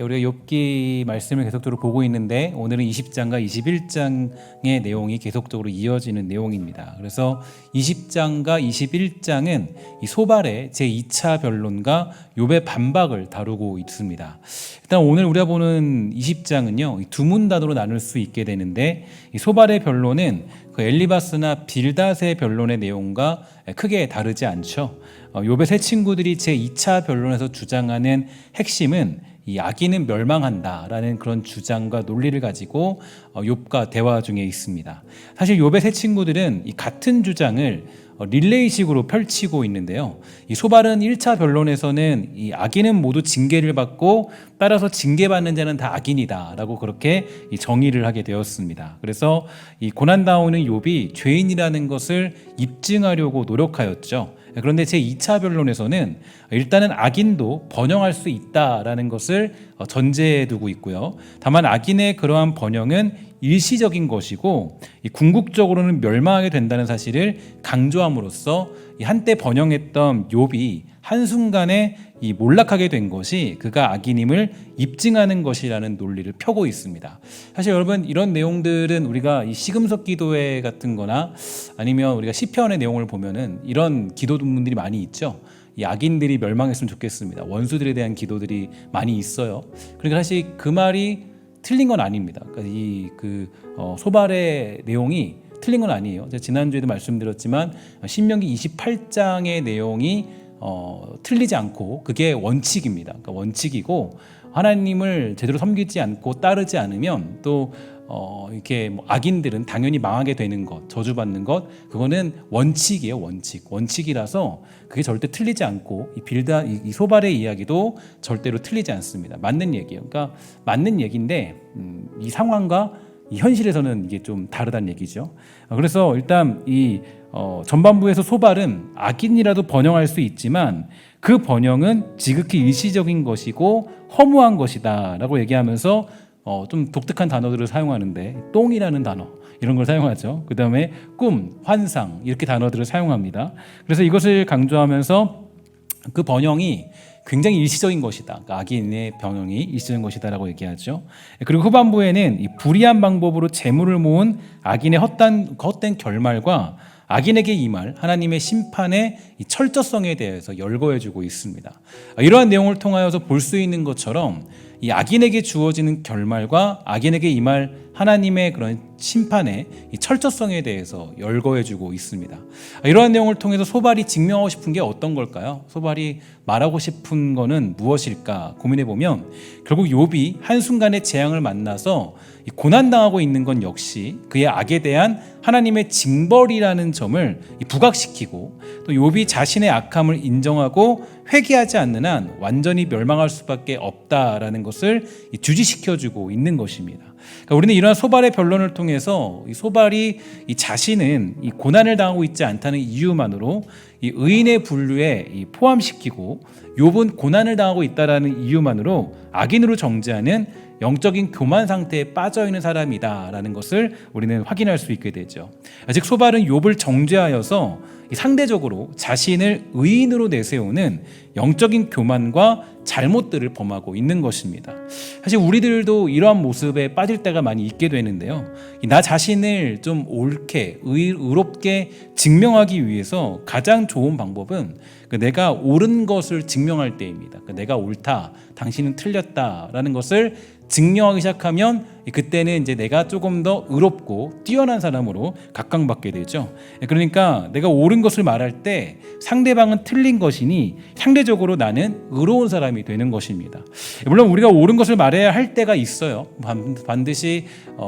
우리가 욥기 말씀을 계속적으로 보고 있는데 오늘은 20장과 21장의 내용이 계속적으로 이어지는 내용입니다. 그래서 20장과 21장은 이 소발의 제2차 변론과 욥의 반박을 다루고 있습니다. 일단 오늘 우리가 보는 20장은요, 두 문단으로 나눌 수 있게 되는데 이 소발의 변론은 그 엘리바스나 빌닷의 변론의 내용과 크게 다르지 않죠. 욥의 세 친구들이 제2차 변론에서 주장하는 핵심은 이 악인은 멸망한다라는 그런 주장과 논리를 가지고 욥과 대화 중에 있습니다. 사실 욥의 세 친구들은 이 같은 주장을 릴레이식으로 펼치고 있는데요. 이 소발은 1차 변론에서는 이 악인은 모두 징계를 받고 따라서 징계받는 자는 다 악인이다라고 그렇게 정의를 하게 되었습니다. 그래서 이 고난당하는 욥이 죄인이라는 것을 입증하려고 노력하였죠. 그런데 제2차 변론에서는 일단은 악인도 번영할 수 있다라는 것을 전제해 두고 있고요. 다만 악인의 그러한 번영은 일시적인 것이고 궁극적으로는 멸망하게 된다는 사실을 강조함으로써 한때 번영했던 욥이 한순간에 몰락하게 된 것이 그가 악인임을 입증하는 것이라는 논리를 펴고 있습니다. 사실 여러분, 이런 내용들은 우리가 이 시금석 기도회 같은 거나 아니면 우리가 시편의 내용을 보면은 이런 기도문들이 많이 있죠. 이 악인들이 멸망했으면 좋겠습니다. 원수들에 대한 기도들이 많이 있어요. 그러니까 사실 그 말이 틀린 건 아닙니다. 그러니까 소발의 내용이 틀린 건 아니에요. 제가 지난주에도 말씀드렸지만 신명기 28장의 내용이 틀리지 않고 그게 원칙입니다. 그러니까 원칙이고 하나님을 제대로 섬기지 않고 따르지 않으면 또 이렇게 악인들은 당연히 망하게 되는 것, 저주받는 것, 그거는 원칙이에요. 원칙이라서 그게 절대 틀리지 않고 이 소발의 이야기도 절대로 틀리지 않습니다. 맞는 얘기예요. 그러니까 맞는 얘기인데 이 상황과 이 현실에서는 이게 좀 다르다는 얘기죠. 그래서 일단 이 전반부에서 소발은 악인이라도 번영할 수 있지만 그 번영은 지극히 일시적인 것이고 허무한 것이다 라고 얘기하면서 좀 독특한 단어들을 사용하는데 똥이라는 단어 이런 걸 사용하죠. 그 다음에 꿈, 환상 이렇게 단어들을 사용합니다. 그래서 이것을 강조하면서 그 번영이 굉장히 일시적인 것이다. 그러니까 악인의 번영이 일시적인 것이다 라고 얘기하죠. 그리고 후반부에는 이 불의한 방법으로 재물을 모은 악인의 헛된 결말과 악인에게 임할 하나님의 심판의 이 철저성에 대해서 열거해주고 있습니다. 이러한 내용을 통하여서 볼 수 있는 것처럼 이 악인에게 주어지는 결말과 악인에게 임할 하나님의 그런 심판의 이 철저성에 대해서 열거해주고 있습니다. 이러한 내용을 통해서 소발이 증명하고 싶은 게 어떤 걸까요? 소발이 말하고 싶은 거는 무엇일까 고민해보면 결국 욥이 한순간에 재앙을 만나서 고난당하고 있는 건 역시 그의 악에 대한 하나님의 징벌이라는 점을 부각시키고 또 욥이 자신의 악함을 인정하고 회개하지 않는 한 완전히 멸망할 수밖에 없다라는 것을 주지시켜주고 있는 것입니다. 그러니까 우리는 이러한 소발의 변론을 통해서 이 소발이 이 자신은 이 고난을 당하고 있지 않다는 이유만으로 이 의인의 분류에 포함시키고 욥은 고난을 당하고 있다라는 이유만으로 악인으로 정죄하는 영적인 교만 상태에 빠져있는 사람이다라는 것을 우리는 확인할 수 있게 되죠. 즉 소발은 욥을 정죄하여서 상대적으로 자신을 의인으로 내세우는 영적인 교만과 잘못들을 범하고 있는 것입니다. 사실 우리들도 이러한 모습에 빠질 때가 많이 있게 되는데요. 나 자신을 좀 옳게 의롭게 증명하기 위해서 가장 좋은 방법은 내가 옳은 것을 증명할 때입니다. 내가 옳다, 당신은 틀렸다라는 것을 증명하기 시작하면 그때는 이제 내가 조금 더 의롭고 뛰어난 사람으로 각광받게 되죠. 그러니까 내가 옳은 것을 말할 때 상대방은 틀린 것이니 상대적으로 나는 의로운 사람이 되는 것입니다. 물론 우리가 옳은 것을 말해야 할 때가 있어요. 반드시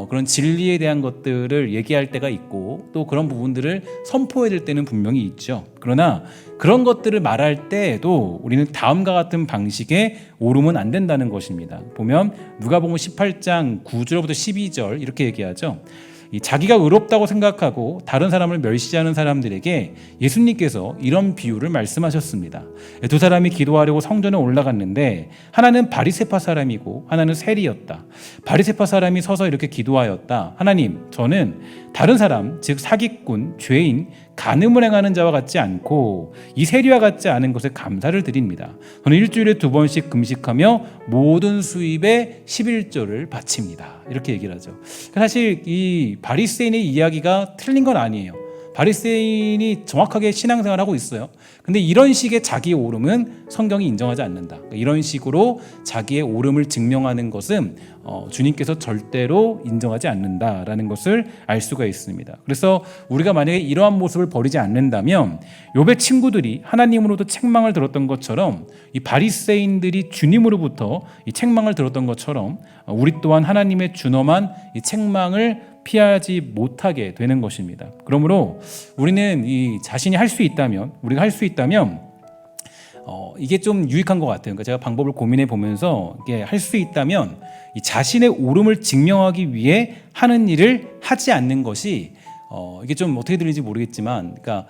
그런 진리에 대한 것들을 얘기할 때가 있고 또 그런 부분들을 선포해야 될 때는 분명히 있죠. 그러나 그런 것들을 말할 때에도 우리는 다음과 같은 방식의 옳음은 안 된다는 것입니다. 보면 누가복음 18장 9절부터 12절 이렇게 얘기하죠. 자기가 의롭다고 생각하고 다른 사람을 멸시하는 사람들에게 예수님께서 이런 비유를 말씀하셨습니다. 두 사람이 기도하려고 성전에 올라갔는데 하나는 바리새파 사람이고 하나는 세리였다. 바리새파 사람이 서서 이렇게 기도하였다. 하나님, 저는 다른 사람, 즉 사기꾼, 죄인, 간음을 행하는 자와 같지 않고 이 세리와 같지 않은 것에 감사를 드립니다. 저는 일주일에 2번씩 금식하며 모든 수입의 11조를 바칩니다. 이렇게 얘기를 하죠. 사실 이 바리새인의 이야기가 틀린 건 아니에요. 바리새인이 정확하게 신앙생활을 하고 있어요. 근데 이런 식의 자기의 오름은 성경이 인정하지 않는다. 이런 식으로 자기의 오름을 증명하는 것은 주님께서 절대로 인정하지 않는다라는 것을 알 수가 있습니다. 그래서 우리가 만약에 이러한 모습을 버리지 않는다면 욥의 친구들이 하나님으로부터 책망을 들었던 것처럼 이 바리새인들이 주님으로부터 이 책망을 들었던 것처럼 우리 또한 하나님의 준엄한 이 책망을 피하지 못하게 되는 것입니다. 그러므로 우리는 이 자신이 할 수 있다면, 우리가 할 수 있다면 이게 좀 유익한 것 같아요. 그러니까 제가 방법을 고민해 보면서 이게 할 수 있다면 이 자신의 오름을 증명하기 위해 하는 일을 하지 않는 것이 이게 좀 어떻게 들리는지 모르겠지만, 그러니까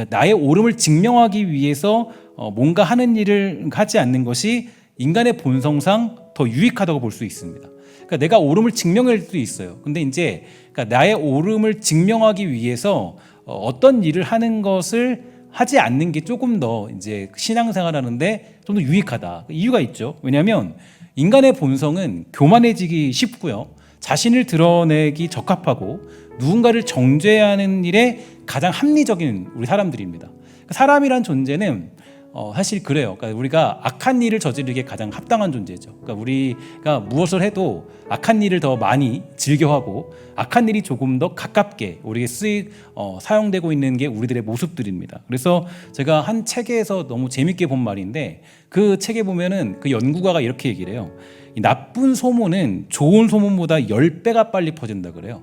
나의 오름을 증명하기 위해서 뭔가 하는 일을 하지 않는 것이 인간의 본성상 더 유익하다고 볼 수 있습니다. 그러니까 내가 오름을 증명할 수도 있어요. 근데 이제 그러니까 나의 오름을 증명하기 위해서 어떤 일을 하는 것을 하지 않는 게 조금 더 이제 신앙생활하는데 좀 더 유익하다. 이유가 있죠. 왜냐하면 인간의 본성은 교만해지기 쉽고요. 자신을 드러내기 적합하고 누군가를 정죄하는 일에 가장 합리적인 우리 사람들입니다. 사람이란 존재는 사실 그래요. 그러니까 우리가 악한 일을 저지르기에 가장 합당한 존재죠. 그러니까 우리가 무엇을 해도 악한 일을 더 많이 즐겨하고 악한 일이 조금 더 가깝게 우리에게 사용되고 있는 게 우리들의 모습들입니다. 그래서 제가 한 책에서 너무 재밌게 본 말인데, 그 책에 보면은 그 연구가가 이렇게 얘기를 해요. 이 나쁜 소문은 좋은 소문보다 10배가 빨리 퍼진다 그래요.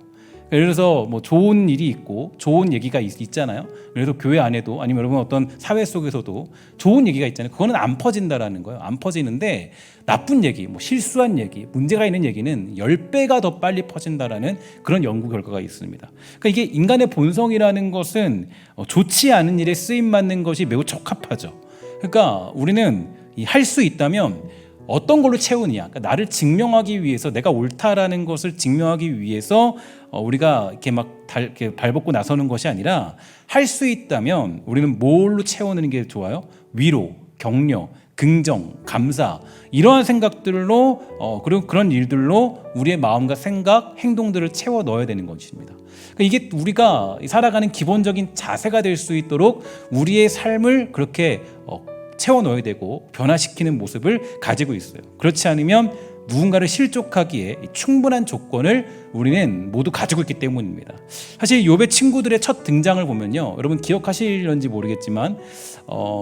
예를 들어서 뭐 좋은 일이 있고 좋은 얘기가 있잖아요. 그래서 교회 안에도 아니면 여러분 어떤 사회 속에서도 좋은 얘기가 있잖아요. 그거는 안 퍼진다라는 거예요. 안 퍼지는데 나쁜 얘기, 뭐 실수한 얘기, 문제가 있는 얘기는 10배가 더 빨리 퍼진다라는 그런 연구 결과가 있습니다. 그러니까 이게 인간의 본성이라는 것은 좋지 않은 일에 쓰임 받는 것이 매우 적합하죠. 그러니까 우리는 할 수 있다면 어떤 걸로 채우느냐, 그러니까 나를 증명하기 위해서, 내가 옳다라는 것을 증명하기 위해서 우리가 이렇게 이렇게 발벗고 나서는 것이 아니라, 할 수 있다면 우리는 뭘로 채우는 게 좋아요? 위로, 격려, 긍정, 감사, 이러한 생각들로 그리고 그런 일들로 우리의 마음과 생각, 행동들을 채워 넣어야 되는 것입니다. 그러니까 이게 우리가 살아가는 기본적인 자세가 될 수 있도록 우리의 삶을 그렇게 채워 넣어야 되고 변화시키는 모습을 가지고 있어요. 그렇지 않으면 누군가를 실족하기에 충분한 조건을 우리는 모두 가지고 있기 때문입니다. 사실 욥의 친구들의 첫 등장을 보면요, 여러분 기억하실런지 모르겠지만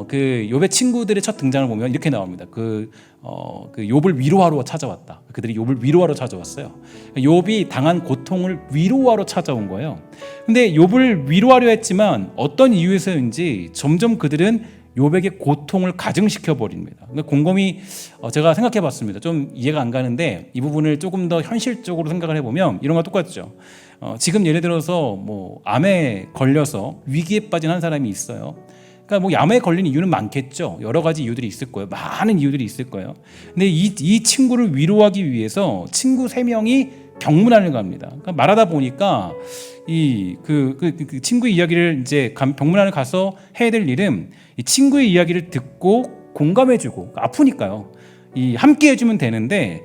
그 욥의 친구들의 첫 등장을 보면 이렇게 나옵니다. 그 욥을 위로하러 찾아왔다. 그들이 욥을 위로하러 찾아왔어요. 욥이 당한 고통을 위로하러 찾아온 거예요. 근데 욥을 위로하려 했지만 어떤 이유에서인지 점점 그들은 욥에게 고통을 가증시켜 버립니다. 곰곰이 제가 생각해 봤습니다. 좀 이해가 안 가는데 이 부분을 조금 더 현실적으로 생각을 해보면 이런 거 똑같죠. 지금 예를 들어서 뭐 암에 걸려서 위기에 빠진 한 사람이 있어요. 그러니까 뭐 암에 걸린 이유는 많겠죠. 여러 가지 이유들이 있을 거예요. 많은 이유들이 있을 거예요. 근데 이 친구를 위로하기 위해서 친구 3명이 병문안을 갑니다. 그러니까 말하다 보니까 그 친구의 이야기를 이제 병문안을 가서 해야 될 일은 이 친구의 이야기를 듣고 공감해주고, 아프니까요. 함께 해주면 되는데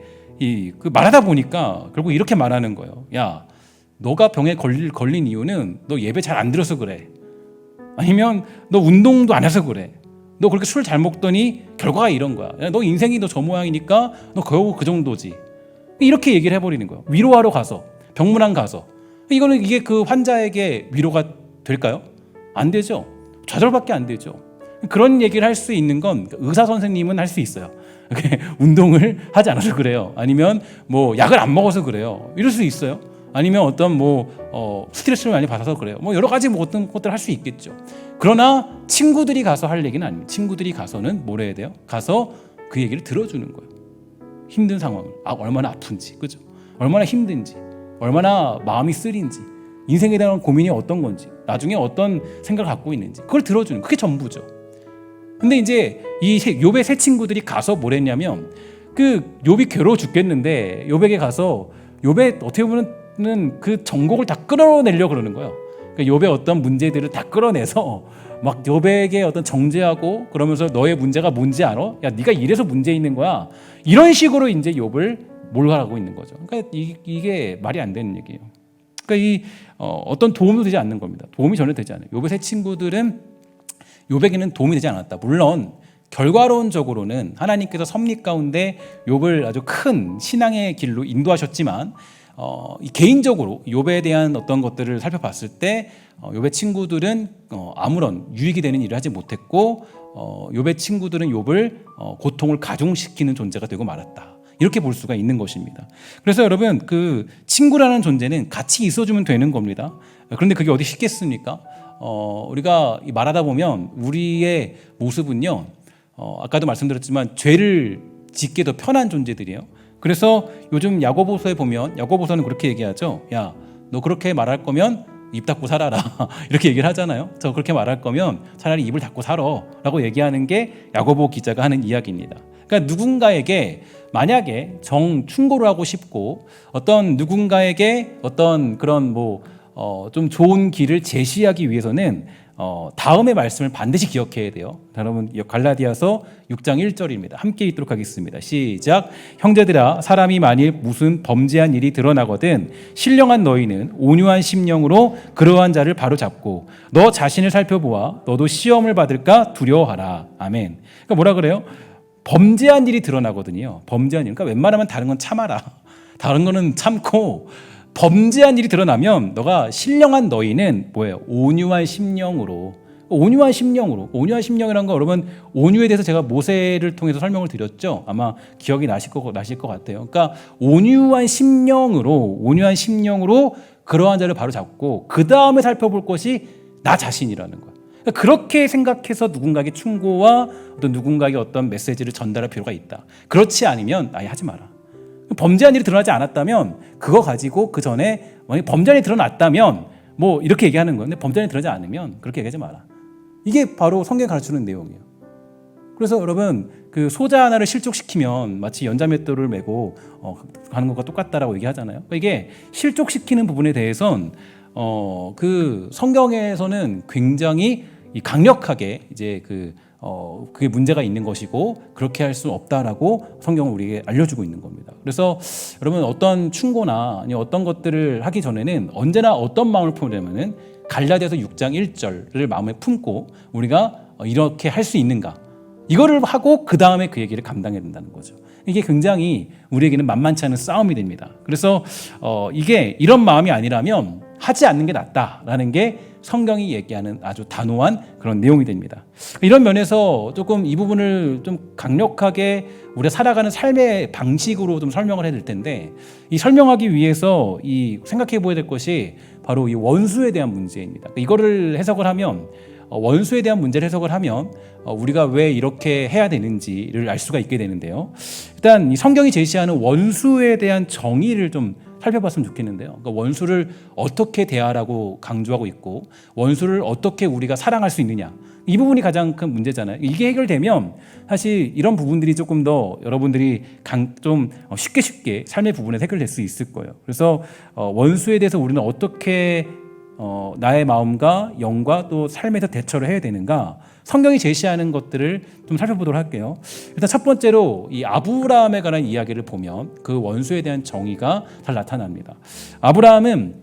그 말하다 보니까 결국 이렇게 말하는 거예요. 야, 너가 병에 걸린 이유는 너 예배 잘 안 들어서 그래. 아니면 너 운동도 안 해서 그래. 너 그렇게 술 잘 먹더니 결과가 이런 거야. 야, 너 인생이 너 저 모양이니까 너 겨우 그 정도지. 이렇게 얘기를 해버리는 거예요. 위로하러 가서, 병문안 가서. 이게 그 환자에게 위로가 될까요? 안 되죠. 좌절밖에 안 되죠. 그런 얘기를 할 수 있는 건 의사 선생님은 할 수 있어요. 운동을 하지 않아서 그래요. 아니면 뭐 약을 안 먹어서 그래요. 이럴 수 있어요. 아니면 어떤 스트레스를 많이 받아서 그래요. 여러 가지 어떤 것들 할 수 있겠죠. 그러나 친구들이 가서 할 얘기는 아닙니다. 친구들이 가서는 뭘 해야 돼요? 가서 그 얘기를 들어주는 거예요. 힘든 상황을, 얼마나 아픈지, 그죠? 얼마나 힘든지, 얼마나 마음이 쓰린지, 인생에 대한 고민이 어떤 건지, 나중에 어떤 생각을 갖고 있는지, 그걸 들어주는, 그게 전부죠. 근데 이제 이 욥의 세 친구들이 가서 뭘 했냐면, 그 욥이 괴로워 죽겠는데 욥에게 가서 욥의 어떻게 보면 그 전곡을 다 끌어내려고 그러는 거예요. 그러니까 욥의 어떤 문제들을 다 끌어내서 막 욥에게 어떤 정죄하고 그러면서 너의 문제가 뭔지 알아? 야, 네가 이래서 문제 있는 거야. 이런 식으로 이제 욥을 몰아가고 있는 거죠. 그러니까 이게 말이 안 되는 얘기예요. 그러니까 어떤 도움도 되지 않는 겁니다. 도움이 전혀 되지 않아요. 욥의 세 친구들은 욥에게는 도움이 되지 않았다. 물론 결과론적으로는 하나님께서 섭리 가운데 욥을 아주 큰 신앙의 길로 인도하셨지만 개인적으로 욥에 대한 어떤 것들을 살펴봤을 때 욥의 친구들은 아무런 유익이 되는 일을 하지 못했고 욥의 친구들은 욥을 고통을 가중시키는 존재가 되고 말았다. 이렇게 볼 수가 있는 것입니다. 그래서 여러분 그 친구라는 존재는 같이 있어주면 되는 겁니다. 그런데 그게 어디 쉽겠습니까? 우리가 말하다 보면 우리의 모습은요, 아까도 말씀드렸지만 죄를 짓게 더 편한 존재들이에요. 그래서 요즘 야고보서에 보면 야고보서는 그렇게 얘기하죠. 야, 너 그렇게 말할 거면 입 닫고 살아라. 이렇게 얘기를 하잖아요. 저 그렇게 말할 거면 차라리 입을 닫고 살아 라고 얘기하는 게 야고보 기자가 하는 이야기입니다. 그러니까 누군가에게 만약에 충고를 하고 싶고 어떤 누군가에게 어떤 그런 좀 좋은 길을 제시하기 위해서는 다음의 말씀을 반드시 기억해야 돼요. 여러분 갈라디아서 6장 1절입니다. 함께 읽도록 하겠습니다. 시작. 형제들아, 사람이 만일 무슨 범죄한 일이 드러나거든 신령한 너희는 온유한 심령으로 그러한 자를 바로잡고 너 자신을 살펴보아 너도 시험을 받을까 두려워하라. 아멘. 그러니까 뭐라 그래요? 범죄한 일이 드러나거든요. 범죄한 일. 그러니까 웬만하면 다른 건 참아라. 다른 거는 참고 범죄한 일이 드러나면 너가 신령한 너희는 뭐예요? 온유한 심령으로. 온유한 심령이라는 거 여러분 온유에 대해서 제가 모세를 통해서 설명을 드렸죠. 아마 기억이 나실 것 같아요. 그러니까 온유한 심령으로 그러한 자를 바로 잡고 그 다음에 살펴볼 것이 나 자신이라는 거예요. 그러니까 그렇게 생각해서 누군가에게 충고와 어떤 누군가에게 어떤 메시지를 전달할 필요가 있다. 그렇지 않으면 아예 하지 마라. 범죄한 일이 드러나지 않았다면 그거 가지고 그 전에 만약 범죄한 일이 드러났다면 이렇게 얘기하는 거예요. 근데 범죄한 일이 드러나지 않으면 그렇게 얘기하지 마라. 이게 바로 성경이 가르치는 내용이에요. 그래서 여러분 그 소자 하나를 실족시키면 마치 연자맷돌을 메고 가는 것과 똑같다라고 얘기하잖아요. 그러니까 이게 실족시키는 부분에 대해선 그 성경에서는 굉장히 강력하게 이제 그게 문제가 있는 것이고 그렇게 할 수 없다라고 성경은 우리에게 알려주고 있는 겁니다. 그래서 여러분 어떤 충고나 아니 어떤 것들을 하기 전에는 언제나 어떤 마음을 품으려면은 갈라디아서 6장 1절을 마음에 품고 우리가 이렇게 할 수 있는가 이거를 하고 그 다음에 그 얘기를 감당해야 된다는 거죠. 이게 굉장히 우리에게는 만만치 않은 싸움이 됩니다. 그래서 이게 이런 마음이 아니라면 하지 않는 게 낫다라는 게 성경이 얘기하는 아주 단호한 그런 내용이 됩니다. 이런 면에서 조금 이 부분을 좀 강력하게 우리가 살아가는 삶의 방식으로 좀 설명을 해야 될 텐데 이 설명하기 위해서 이 생각해 보아야 될 것이 바로 이 원수에 대한 문제입니다. 이거를 해석을 하면 원수에 대한 문제를 해석을 하면 우리가 왜 이렇게 해야 되는지를 알 수가 있게 되는데요. 일단 이 성경이 제시하는 원수에 대한 정의를 좀 살펴봤으면 좋겠는데요. 그러니까 원수를 어떻게 대하라고 강조하고 있고 원수를 어떻게 우리가 사랑할 수 있느냐 이 부분이 가장 큰 문제잖아요. 이게 해결되면 사실 이런 부분들이 조금 더 여러분들이 좀 쉽게 삶의 부분에서 해결될 수 있을 거예요. 그래서 원수에 대해서 우리는 어떻게 나의 마음과 영과 또 삶에서 대처를 해야 되는가 성경이 제시하는 것들을 좀 살펴보도록 할게요. 일단 첫 번째로 이 아브라함에 관한 이야기를 보면 그 원수에 대한 정의가 잘 나타납니다. 아브라함은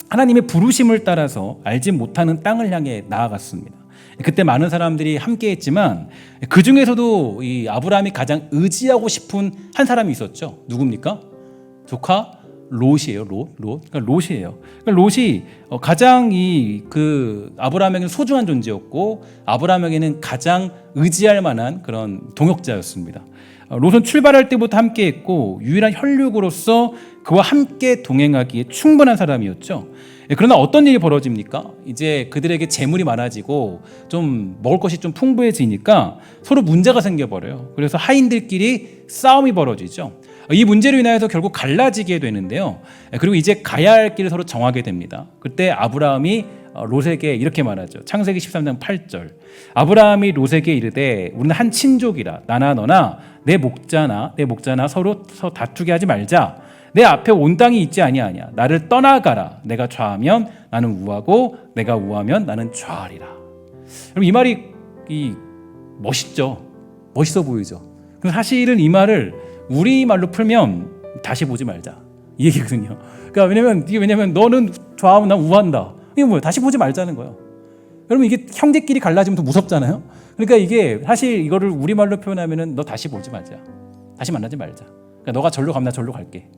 하나님의 부르심을 따라서 알지 못하는 땅을 향해 나아갔습니다. 그때 많은 사람들이 함께 했지만 그 중에서도 이 아브라함이 가장 의지하고 싶은 한 사람이 있었죠. 누굽니까? 조카 롯이에요. 그러니까 롯이에요. 그러니까 롯이 가장 그 아브라함에게는 소중한 존재였고 아브라함에게는 가장 의지할 만한 그런 동역자였습니다. 롯은 출발할 때부터 함께했고 유일한 혈육으로서 그와 함께 동행하기에 충분한 사람이었죠. 그러나 어떤 일이 벌어집니까? 이제 그들에게 재물이 많아지고 좀 먹을 것이 좀 풍부해지니까 서로 문제가 생겨버려요. 그래서 하인들끼리 싸움이 벌어지죠. 이 문제로 인하여서 결국 갈라지게 되는데요. 그리고 이제 가야 할 길을 서로 정하게 됩니다. 그때 아브라함이 롯에게 이렇게 말하죠. 창세기 13장 8절. 아브라함이 롯에게 이르되 우리는 한 친족이라 나나 너나 내 목자나 서로 다투게 하지 말자. 내 앞에 온 땅이 있지 아니하냐. 나를 떠나가라. 내가 좌하면 나는 우하고 내가 우하면 나는 좌하리라. 그럼 이 말이 멋있죠. 멋있어 보이죠. 근데 사실은 이 말을 우리말로 풀면 다시 보지 말자 이 얘기거든요. 그러니까 왜냐면 너는 좌하면 난 우한다. 이게 뭐예요? 다시 보지 말자는 거예요. 여러분 이게 형제끼리 갈라지면 더 무섭잖아요. 그러니까 이게 사실 이거를 우리말로 표현하면은 너 다시 보지 말자. 다시 만나지 말자. 그러니까 너가 절로 가면 나 절로 갈게.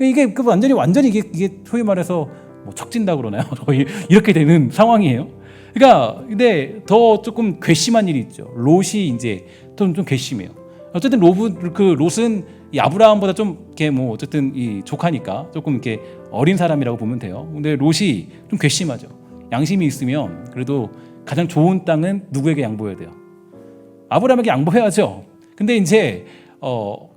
이게 완전히 이게 소위 말해서 뭐 척진다 그러나요? 거의 이렇게 되는 상황이에요. 그러니까 근데 더 조금 괘씸한 일이 있죠. 롯이 이제 좀 괘씸해요. 어쨌든 롯은 이 아브라함보다 좀 이렇게 뭐 어쨌든 이 조카니까 조금 이렇게 어린 사람이라고 보면 돼요. 근데 롯이 좀 괘씸하죠. 양심이 있으면 그래도 가장 좋은 땅은 누구에게 양보해야 돼요? 아브라함에게 양보해야죠. 근데 이제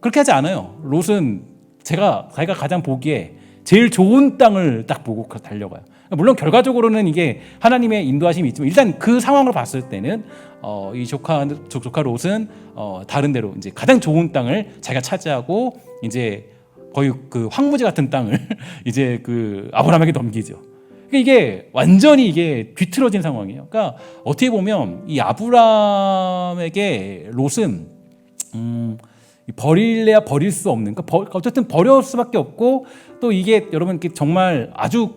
그렇게 하지 않아요. 롯은 자기가 가장 보기에 제일 좋은 땅을 딱 보고 달려가요. 물론 결과적으로는 이게 하나님의 인도하심이 있지만 일단 그 상황을 봤을 때는 이 조카 롯은 다른 데로 이제 가장 좋은 땅을 자기가 차지하고 이제 거의 그 황무지 같은 땅을 이제 그 아브라함에게 넘기죠. 그러니까 이게 완전히 이게 뒤틀어진 상황이에요. 그러니까 어떻게 보면 이 아브라함에게 롯은 버릴래야 버릴 수 없는, 그러니까 어쨌든 버릴 수밖에 없고, 또 이게 여러분 정말 아주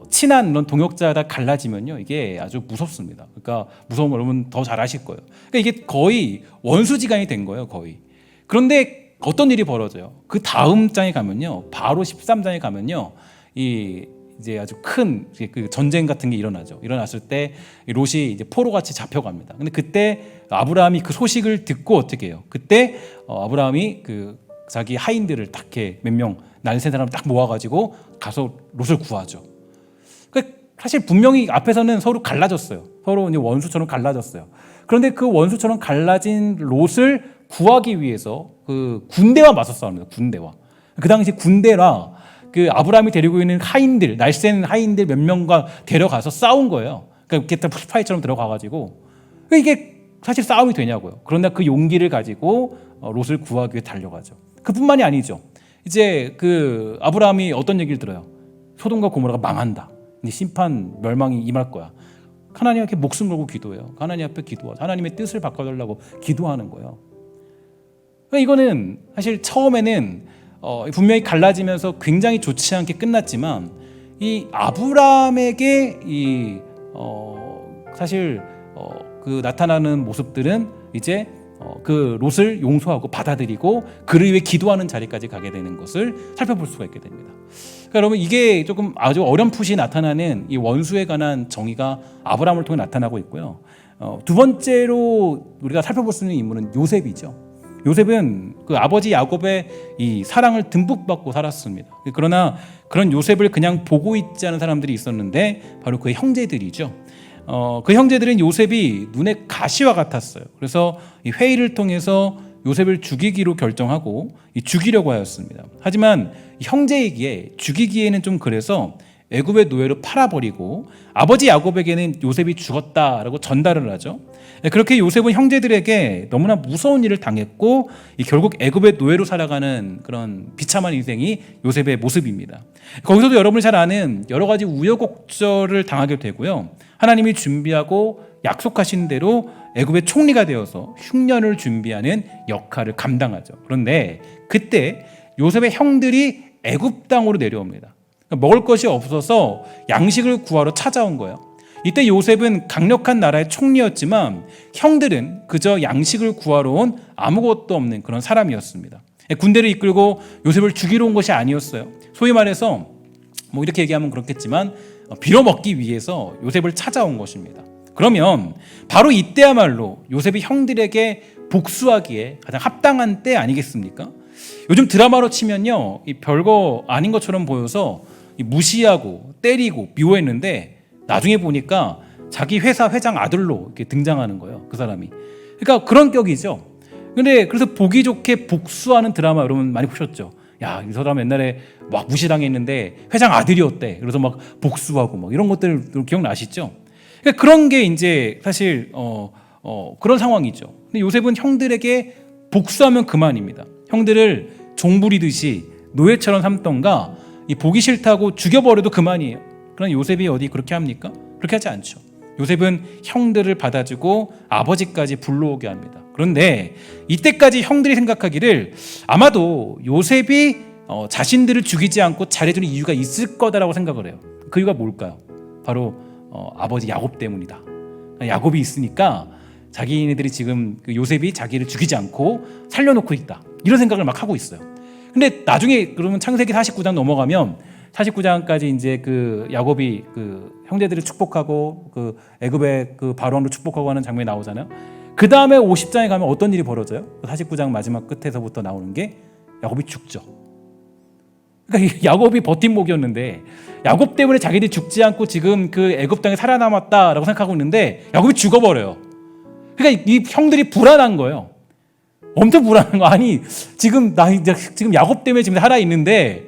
친한 그런 동역자가 갈라지면요 이게 아주 무섭습니다. 그러니까 무서운 거 여러분 더 잘 아실 거예요. 그러니까 이게 거의 원수지간이 된 거예요, 거의. 그런데 어떤 일이 벌어져요? 그 다음 장에 가면요, 바로 13장에 가면요, 이제 아주 큰 그 전쟁 같은 게 일어나죠. 일어났을 때 롯이 이제 포로같이 잡혀갑니다. 근데 그때 아브라함이 그 소식을 듣고 어떻게 해요? 그때 아브라함이 그 자기 하인들을 딱 이렇게 몇 명 날쌘 사람 딱 모아가지고 가서 롯을 구하죠. 그러니까 사실 분명히 앞에서는 서로 갈라졌어요. 서로 이제 원수처럼 갈라졌어요. 그런데 그 원수처럼 갈라진 롯을 구하기 위해서 그 군대와 맞서 싸웁니다. 군대와. 그 당시 군대라 그 아브라함이 데리고 있는 하인들, 날쌘 하인들 몇 명과 데려가서 싸운 거예요. 그러니까 이렇게 스파이처럼 들어가가지고 이게 사실 싸움이 되냐고요. 그런데 그 용기를 가지고 롯을 구하기 위해 달려가죠. 그뿐만이 아니죠. 이제 그 아브라함이 어떤 얘기를 들어요? 소돔과 고모라가 망한다. 이제 심판 멸망이 임할 거야. 하나님 앞에 목숨 걸고 기도해요. 하나님 앞에 기도하죠. 하나님의 뜻을 바꿔달라고 기도하는 거예요. 그러니까 이거는 사실 처음에는 분명히 갈라지면서 굉장히 좋지 않게 끝났지만 이 아브라함에게 사실 그 나타나는 모습들은 이제 그 롯을 용서하고 받아들이고 그를 위해 기도하는 자리까지 가게 되는 것을 살펴볼 수가 있게 됩니다. 그러니까 여러분 이게 조금 아주 어렴풋이 나타나는 이 원수에 관한 정의가 아브라함을 통해 나타나고 있고요. 두 번째로 우리가 살펴볼 수 있는 인물은 요셉이죠. 요셉은 그 아버지 야곱의 이 사랑을 듬뿍 받고 살았습니다. 그러나 그런 요셉을 그냥 보고 있지 않은 사람들이 있었는데 바로 그의 형제들이죠. 그 형제들은 요셉이 눈에 가시와 같았어요. 그래서 이 회의를 통해서 요셉을 죽이기로 결정하고 죽이려고 하였습니다. 하지만 형제이기에 죽이기에는 좀 그래서 애굽의 노예로 팔아버리고 아버지 야곱에게는 요셉이 죽었다라고 전달을 하죠. 그렇게 요셉은 형제들에게 너무나 무서운 일을 당했고 결국 애굽의 노예로 살아가는 그런 비참한 인생이 요셉의 모습입니다. 거기서도 여러분이 잘 아는 여러 가지 우여곡절을 당하게 되고요. 하나님이 준비하고 약속하신 대로 애굽의 총리가 되어서 흉년을 준비하는 역할을 감당하죠. 그런데 그때 요셉의 형들이 애굽 땅으로 내려옵니다. 먹을 것이 없어서 양식을 구하러 찾아온 거예요. 이때 요셉은 강력한 나라의 총리였지만 형들은 그저 양식을 구하러 온 아무것도 없는 그런 사람이었습니다. 군대를 이끌고 요셉을 죽이러 온 것이 아니었어요. 소위 말해서 뭐 이렇게 얘기하면 그렇겠지만 빌어먹기 위해서 요셉을 찾아온 것입니다. 그러면 바로 이때야말로 요셉이 형들에게 복수하기에 가장 합당한 때 아니겠습니까? 요즘 드라마로 치면요, 이 별거 아닌 것처럼 보여서 무시하고 때리고 미워했는데 나중에 보니까 자기 회사 회장 아들로 이렇게 등장하는 거예요, 그 사람이. 그러니까 그런 격이죠. 근데 그래서 보기 좋게 복수하는 드라마 여러분 많이 보셨죠? 야, 이 사람 옛날에 막 무시당했는데 회장 아들이었대. 그래서 막 복수하고 막 이런 것들 기억나시죠? 그러니까 그런 게 이제 사실 그런 상황이죠. 근데 요셉은 형들에게 복수하면 그만입니다. 형들을 종부리듯이 노예처럼 삼던가 이 보기 싫다고 죽여버려도 그만이에요. 그러나 요셉이 어디 그렇게 합니까? 그렇게 하지 않죠. 요셉은 형들을 받아주고 아버지까지 불러오게 합니다. 그런데 이때까지 형들이 생각하기를 아마도 요셉이 자신들을 죽이지 않고 잘해주는 이유가 있을 거다라고 생각을 해요. 그 이유가 뭘까요? 바로 아버지 야곱 때문이다. 야곱이 있으니까 자기네들이 지금 그 요셉이 자기를 죽이지 않고 살려놓고 있다. 이런 생각을 막 하고 있어요. 근데 나중에 그러면 창세기 49장 넘어가면 49장까지 이제 그 야곱이 그 형제들을 축복하고 그 애굽의 그 바로왕도 축복하고 하는 장면이 나오잖아요. 그 다음에 50장에 가면 어떤 일이 벌어져요? 49장 마지막 끝에서부터 나오는 게 야곱이 죽죠. 그러니까 야곱이 버팀목이었는데 야곱 때문에 자기들이 죽지 않고 지금 그 애굽 땅에 살아남았다라고 생각하고 있는데 야곱이 죽어버려요. 그러니까 이 형들이 불안한 거예요. 엄청 불안한 거. 아니 지금 야곱 때문에 지금 살아 있는데,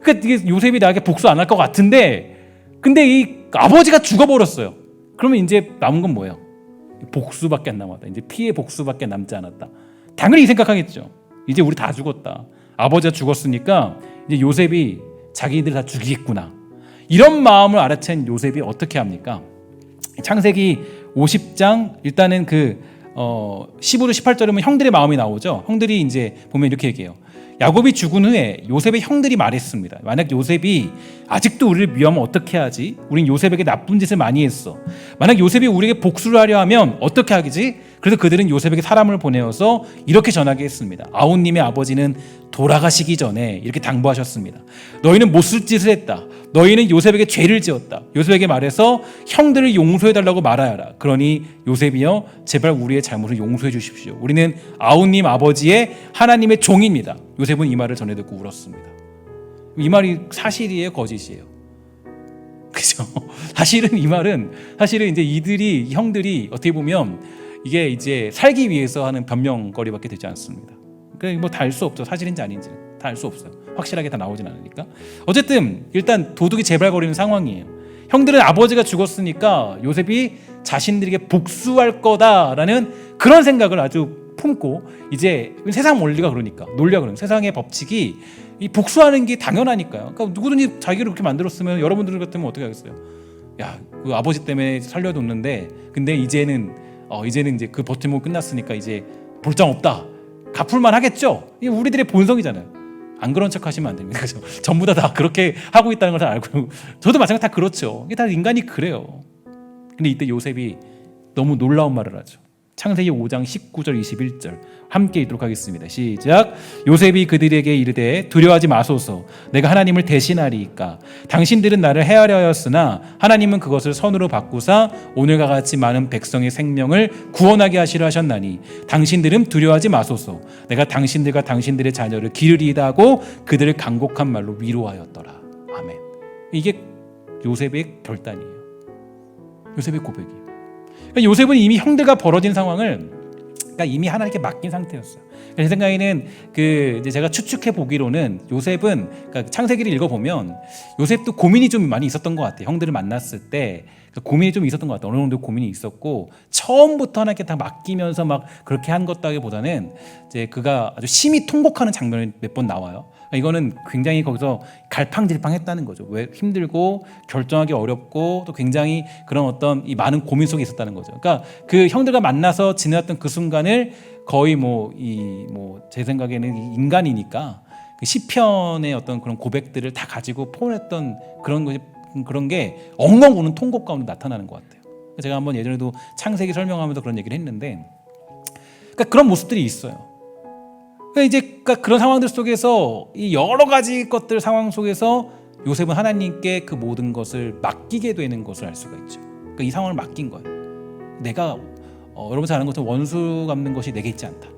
그러니까 이게 요셉이 나에게 복수 안 할 것 같은데, 근데 이 아버지가 죽어버렸어요. 그러면 이제 남은 건 뭐예요? 복수밖에 안 남았다. 이제 피해 복수밖에 남지 않았다. 당연히 이 생각하겠죠. 이제 우리 다 죽었다. 아버지가 죽었으니까 이제 요셉이 자기들 다 죽이겠구나. 이런 마음을 알아챈 요셉이 어떻게 합니까? 창세기 50장 일단은 그 15절 18절이면 형들의 마음이 나오죠. 형들이 이제 보면 이렇게 얘기해요. 야곱이 죽은 후에 요셉의 형들이 말했습니다. 만약 요셉이 아직도 우리를 미워하면 어떻게 하지? 우린 요셉에게 나쁜 짓을 많이 했어. 만약 요셉이 우리에게 복수를 하려 하면 어떻게 하겠지? 그래서 그들은 요셉에게 사람을 보내어서 이렇게 전하게 했습니다. 아우님의 아버지는 돌아가시기 전에 이렇게 당부하셨습니다. 너희는 못쓸 짓을 했다. 너희는 요셉에게 죄를 지었다. 요셉에게 말해서 형들을 용서해달라고 말하여라. 그러니 요셉이여 제발 우리의 잘못을 용서해 주십시오. 우리는 아우님 아버지의 하나님의 종입니다. 요셉은 이 말을 전해 듣고 울었습니다. 이 말이 사실이에요, 거짓이에요? 그죠? 사실은 이 말은 사실은 이제 이들이 형들이 어떻게 보면 이게 이제 살기 위해서 하는 변명거리밖에 되지 않습니다. 그러니까 뭐 다 알 수 없죠. 사실인지 아닌지는 다 알 수 없어요. 확실하게 다 나오진 않으니까. 어쨌든 일단 도둑이 재발거리는 상황이에요. 형들은 아버지가 죽었으니까 요셉이 자신들에게 복수할 거다라는 그런 생각을 아주 품고, 이제 세상 원리가 그러니까 논리가 그러니까 세상의 법칙이 이 복수하는 게 당연하니까요. 그러니까 누구든지 자기를 그렇게 만들었으면 여러분들 같으면 어떻게 하겠어요? 야, 그 아버지 때문에 살려뒀는데 근데 이제는 이제 그 버팀목 끝났으니까 이제 볼장 없다. 갚을만 하겠죠. 이게 우리들의 본성이잖아요. 안 그런 척 하시면 안 됩니다. 그죠? 전부 다 그렇게 하고 있다는 걸 다 알고, 저도 마찬가지 다 그렇죠. 이게 다 인간이 그래요. 근데 이때 요셉이 너무 놀라운 말을 하죠. 창세기 5장 19절 21절 함께 읽도록 하겠습니다. 시작. 요셉이 그들에게 이르되 두려워하지 마소서. 내가 하나님을 대신하리이까. 당신들은 나를 해하려 하였으나 하나님은 그것을 선으로 바꾸사 오늘과 같이 많은 백성의 생명을 구원하게 하시려 하셨나니 당신들은 두려워하지 마소서. 내가 당신들과 당신들의 자녀를 기르리이다 하고 그들을 간곡한 말로 위로하였더라. 아멘. 이게 요셉의 결단이에요. 요셉의 고백이에요. 요셉은 이미 형들과 벌어진 상황을 이미 하나님께 맡긴 상태였어요. 제 생각에는 이제 제가 추측해 보기로는 요셉은 창세기를 읽어보면 요셉도 고민이 좀 많이 있었던 것 같아요. 형들을 만났을 때 고민이 좀 있었던 것 같아요. 어느 정도 고민이 있었고 처음부터 하나님께 다 맡기면서 막 그렇게 한 것다기보다는 이제 그가 아주 심히 통곡하는 장면이 몇 번 나와요. 이거는 굉장히 거기서 갈팡질팡했다는 거죠. 왜 힘들고 결정하기 어렵고 또 굉장히 그런 어떤 이 많은 고민 속에 있었다는 거죠. 그러니까 그 형들과 만나서 지내왔던 그 순간을 거의 제 생각에는 인간이니까 그 시편의 어떤 그런 고백들을 다 가지고 포함했던 그런 게 엉엉 우는 통곡 가운데 나타나는 것 같아요. 제가 한번 예전에도 창세기 설명하면서 그런 얘기를 했는데, 그러니까 그런 모습들이 있어요. 그러니까 그런 상황들 속에서 이 여러 가지 것들 상황 속에서 요셉은 하나님께 그 모든 것을 맡기게 되는 것을 알 수가 있죠. 그러니까 이 상황을 맡긴 거예요. 내가 여러분 잘 아는 것처럼 원수 갚는 것이 내게 있지 않다.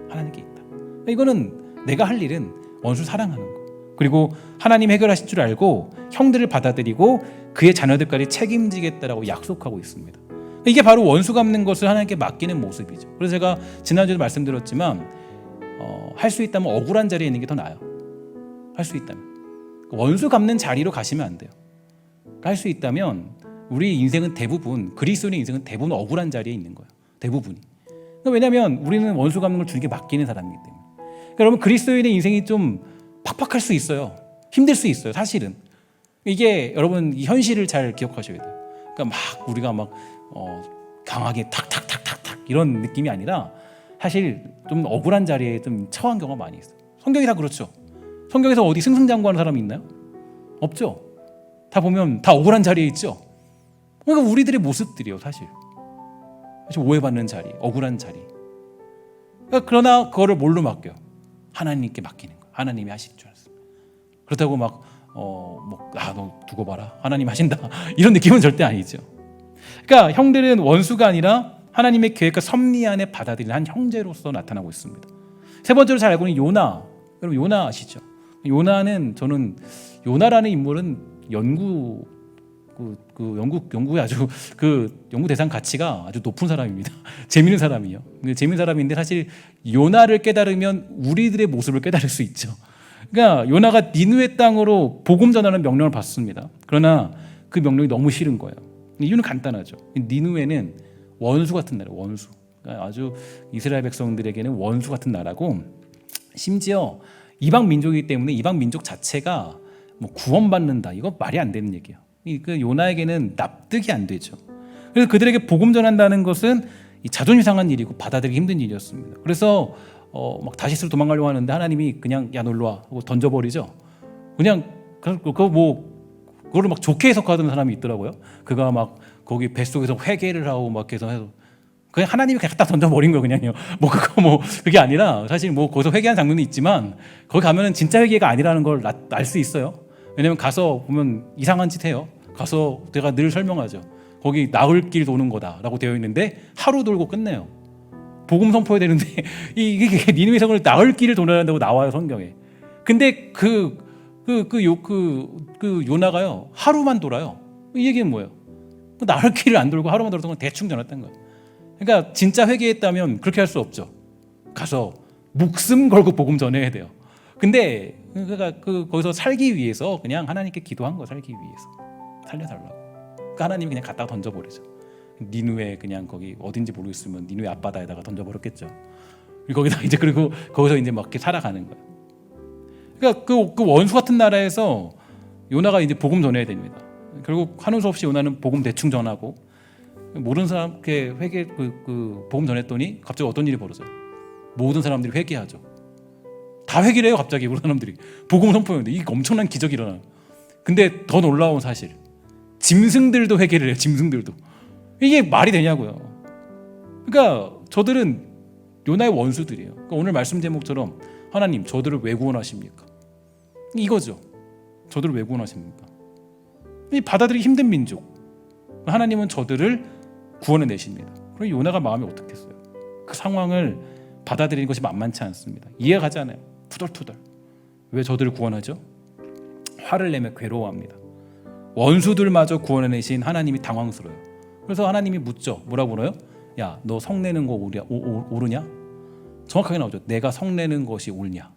하나님께 있다. 그러니까 이거는 내가 할 일은 원수 사랑하는 거. 그리고 하나님 해결하실 줄 알고 형들을 받아들이고 그의 자녀들까지 책임지겠다라고 약속하고 있습니다. 이게 바로 원수 갚는 것을 하나님께 맡기는 모습이죠. 그래서 제가 지난주에도 말씀드렸지만 할 수 있다면 억울한 자리에 있는 게 더 나아요. 할 수 있다면 원수 갚는 자리로 가시면 안 돼요. 할 수 있다면 우리 인생은 대부분, 그리스도인의 인생은 대부분 억울한 자리에 있는 거예요. 대부분이. 왜냐하면 우리는 원수 갚는 걸 주님께 맡기는 사람이기 때문에. 그러면 그리스도인의 인생이 좀 팍팍할 수 있어요. 힘들 수 있어요. 사실은 이게 여러분 이 현실을 잘 기억하셔야 돼요. 그러니까 막 우리가 막 강하게 탁탁탁탁탁 이런 느낌이 아니라 사실 좀 억울한 자리에 좀 처한 경우가 많이 있어요. 성경이 다 그렇죠. 성경에서 어디 승승장구하는 사람이 있나요? 없죠. 다 보면 다 억울한 자리에 있죠. 그러니까 우리들의 모습들이에요. 사실 오해받는 자리, 억울한 자리. 그러나 그거를 뭘로 맡겨요? 하나님께 맡기는 거예요. 하나님이 하실 줄 알았습니다. 그렇다고 막 너 두고 봐라, 하나님 하신다 이런 느낌은 절대 아니죠. 그러니까 형들은 원수가 아니라 하나님의 계획과 섭리 안에 받아들이는 한 형제로서 나타나고 있습니다. 세 번째로 잘 알고 있는 요나. 여러분 요나 아시죠? 요나는 저는 요나라는 인물은 연구의 아주 그 연구 대상 가치가 아주 높은 사람입니다. 재밌는 사람이요. 재밌는 사람인데 사실 요나를 깨달으면 우리들의 모습을 깨달을 수 있죠. 그러니까 요나가 니느웨 땅으로 복음 전하는 명령을 받습니다. 그러나 그 명령이 너무 싫은 거예요. 이유는 간단하죠. 니느웨는 원수 같은 나라예요. 원수. 그러니까 아주 이스라엘 백성들에게는 원수 같은 나라고, 심지어 이방 민족이기 때문에 이방 민족 자체가 뭐 구원받는다, 이거 말이 안 되는 얘기예요. 그 요나에게는 납득이 안 되죠. 그래서 그들에게 복음 전한다는 것은 자존심 상한 일이고 받아들이기 힘든 일이었습니다. 그래서 막 다시스로 도망가려고 하는데 하나님이 그냥 야 놀러 와 하고 던져버리죠. 그냥 그거를 막 좋게 해석하던 사람이 있더라고요. 그가 막 거기 뱃속에서 회개를 하고 막 계속 해서 그냥 하나님이 그냥 갖다 던져버린 거예요. 그냥요. 그게 아니라 사실 뭐 거기서 회개한 장면이 있지만 거기 가면은 진짜 회개가 아니라는 걸 알 수 있어요. 왜냐면 가서 보면 이상한 짓 해요. 가서 제가 늘 설명하죠. 거기 나흘 길 도는 거다라고 되어 있는데 하루 돌고 끝내요. 복음 선포해야 되는데 이게 니느웨 성을 나흘 길을 도는다고 나와요, 성경에. 근데 그 요나가요 하루만 돌아요. 이 얘기는 뭐예요? 나흘 길을 안 돌고 하루만 돌았던 건 대충 전했던 거예요. 그러니까 진짜 회개했다면 그렇게 할 수 없죠. 가서 목숨 걸고 복음 전해야 돼요. 근데 그러니까 거기서 살기 위해서 그냥 하나님께 기도한 거, 살기 위해서 살려달라고. 그러니까 하나님이 그냥 갖다가 던져버리죠. 니느웨 그냥 거기 어딘지 모르겠으면 니느웨 앞바다에다가 던져버렸겠죠. 거기다 이제 그리고 거기서 이제 막 이렇게 살아가는 거예요. 그러니까 그 원수 같은 나라에서 요나가 이제 복음 전해야 됩니다. 결국 하는 수 없이 요나는 복음 대충 전하고 모르는 사람께 회개 복음 전했더니 갑자기 어떤 일이 벌어져요? 모든 사람들이 회개하죠. 다 회개를 해요. 갑자기 우리 사람들이 복음 선포했는데 이게 엄청난 기적이 일어나요. 근데 더 놀라운 사실, 짐승들도 회개를 해요. 짐승들도. 이게 말이 되냐고요. 그러니까 저들은 요나의 원수들이에요. 그러니까 오늘 말씀 제목처럼 하나님 저들을 왜 구원하십니까? 이거죠. 저들을 왜 구원하십니까? 이 받아들이기 힘든 민족, 하나님은 저들을 구원해 내십니다. 그럼 요나가 마음이 어떻겠어요? 그 상황을 받아들이는 것이 만만치 않습니다. 이해가 가지 않아요. 투덜투덜. 왜 저들을 구원하죠? 화를 내며 괴로워합니다. 원수들마저 구원해 내신 하나님이 당황스러워요. 그래서 하나님이 묻죠. 뭐라고 물어요? 야, 너 성내는 거 옳으냐? 정확하게 나오죠. 내가 성내는 것이 옳냐?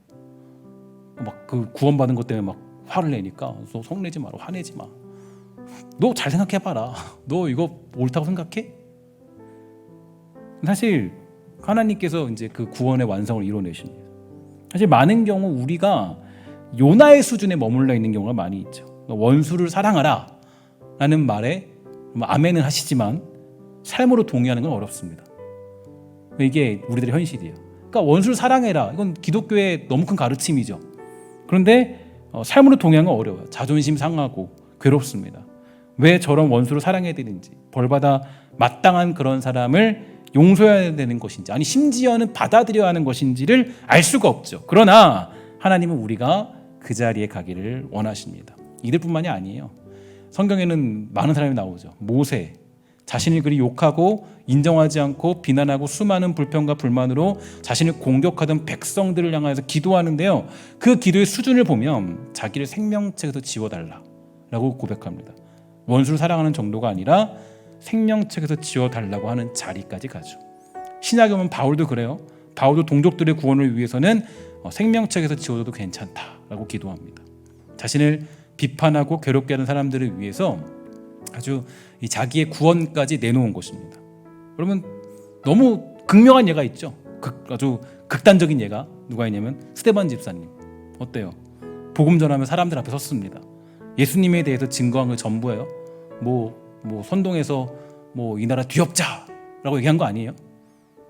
막 그 구원받은 것 때문에 막 화를 내니까 너 성내지 마라, 화내지 마. 너 잘 생각해봐라. 너 이거 옳다고 생각해? 사실 하나님께서 이제 그 구원의 완성을 이뤄내십니다. 사실 많은 경우 우리가 요나의 수준에 머물러 있는 경우가 많이 있죠. 원수를 사랑하라 라는 말에 아멘은 하시지만 삶으로 동의하는 건 어렵습니다. 이게 우리들의 현실이에요. 그러니까 원수를 사랑해라, 이건 기독교의 너무 큰 가르침이죠. 그런데 삶으로 동의하는 건 어려워요. 자존심 상하고 괴롭습니다. 왜 저런 원수를 사랑해야 되는지, 벌받아 마땅한 그런 사람을 용서해야 되는 것인지, 아니 심지어는 받아들여야 하는 것인지를 알 수가 없죠. 그러나 하나님은 우리가 그 자리에 가기를 원하십니다. 이들뿐만이 아니에요. 성경에는 많은 사람이 나오죠. 모세, 자신을 그리 욕하고 인정하지 않고 비난하고 수많은 불평과 불만으로 자신을 공격하던 백성들을 향해서 기도하는데요. 그 기도의 수준을 보면 자기를 생명책에서 지워달라고 고백합니다. 원수를 사랑하는 정도가 아니라 생명책에서 지워달라고 하는 자리까지 가죠. 신약에 보면 바울도 그래요. 바울도 동족들의 구원을 위해서는 생명책에서 지워도 괜찮다라고 기도합니다. 자신을 비판하고 괴롭게 하는 사람들을 위해서 아주 자기의 구원까지 내놓은 것입니다. 여러분 너무 극명한 예가 있죠. 아주 극단적인 예가 누가 있냐면 스데반 집사님. 어때요? 복음 전하면 사람들 앞에 섰습니다. 예수님에 대해서 증거한 걸 전부예요. 선동에서 이 나라 뒤엎자라고 얘기한 거 아니에요.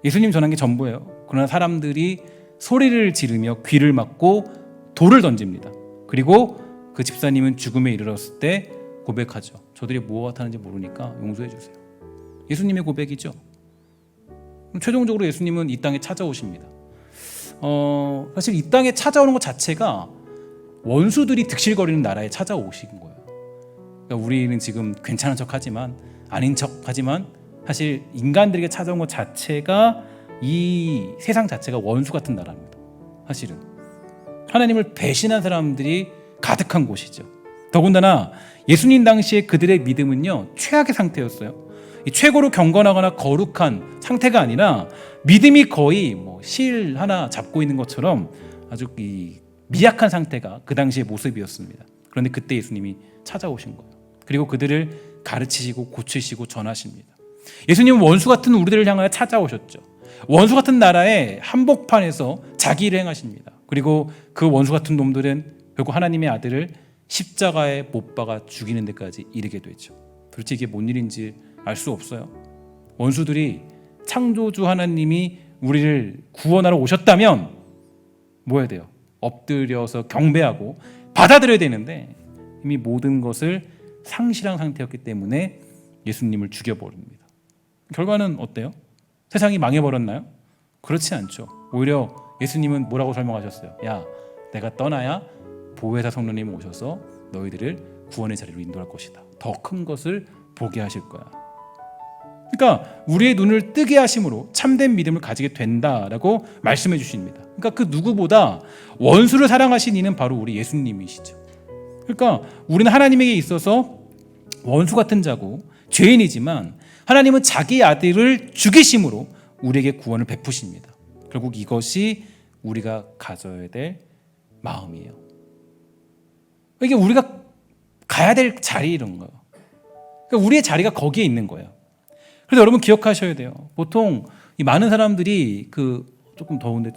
예수님 전한 게 전부예요. 그러나 사람들이 소리를 지르며 귀를 막고 돌을 던집니다. 그리고 그 집사님은 죽음에 이르렀을 때 고백하죠. 저들이 무엇 하는지 모르니까 용서해 주세요. 예수님의 고백이죠. 최종적으로 예수님은 이 땅에 찾아오십니다. 사실 이 땅에 찾아오는 것 자체가 원수들이 득실거리는 나라에 찾아오신 거예요. 그러니까 우리는 지금 괜찮은 척하지만 아닌 척하지만 사실 인간들에게 찾아온 것 자체가 이 세상 자체가 원수 같은 나라입니다. 사실은 하나님을 배신한 사람들이 가득한 곳이죠. 더군다나 예수님 당시에 그들의 믿음은요 최악의 상태였어요. 최고로 경건하거나 거룩한 상태가 아니라 믿음이 거의 실 하나 잡고 있는 것처럼 아주 미약한 상태가 그 당시의 모습이었습니다. 그런데 그때 예수님이 찾아오신 거예요. 그리고 그들을 가르치시고 고치시고 전하십니다. 예수님은 원수 같은 우리들을 향하여 찾아오셨죠. 원수 같은 나라의 한복판에서 자기 일을 행하십니다. 그리고 그 원수 같은 놈들은 결국 하나님의 아들을 십자가에 못 박아 죽이는 데까지 이르게 되죠. 도대체 이게 뭔 일인지 알 수 없어요. 원수들이 창조주 하나님이 우리를 구원하러 오셨다면 뭐 해야 돼요? 엎드려서 경배하고 받아들여야 되는데 이미 모든 것을 상실한 상태였기 때문에 예수님을 죽여버립니다. 결과는 어때요? 세상이 망해버렸나요? 그렇지 않죠. 오히려 예수님은 뭐라고 설명하셨어요? 야, 내가 떠나야 보혜사 성령님이 오셔서 너희들을 구원의 자리로 인도할 것이다. 더 큰 것을 보게 하실 거야. 그러니까 우리의 눈을 뜨게 하심으로 참된 믿음을 가지게 된다라고 말씀해 주십니다. 그러니까 그 누구보다 원수를 사랑하신 이는 바로 우리 예수님이시죠. 그러니까 우리는 하나님에게 있어서 원수 같은 자고 죄인이지만 하나님은 자기 아들을 죽이심으로 우리에게 구원을 베푸십니다. 결국 이것이 우리가 가져야 될 마음이에요. 이게 우리가 가야 될 자리 이런 거예요. 그러니까 우리의 자리가 거기에 있는 거예요. 그래서 여러분 기억하셔야 돼요. 보통 이 많은 사람들이 조금 더운데